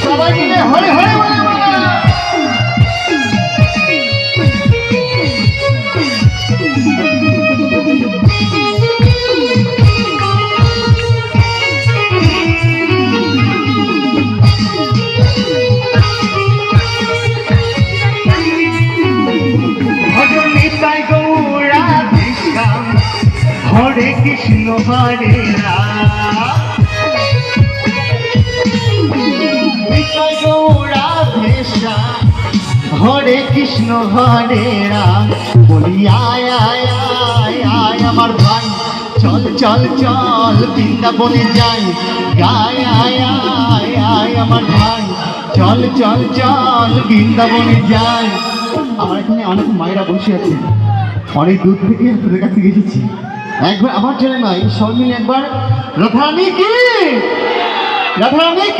সবাই মিলে হরে হরে বলে হরে কৃষ্ণ হরে হরে কৃষ্ণ হরে রাম বলি আয় আয় আয় আয় আমার ভাই চল চল চল বৃন্দাবনে যাই গায় আয় আয় আয় আমার ভাই চল চল চল বৃন্দাবনে যাই। আমার এখানে অনেক মায়েরা বসে আছে, অনেক দূর থেকে তোদের কাছে এসেছি। একবার আমার জন্য নয়, সব মিলে একবার রাধারানী কি রাধারানী কি।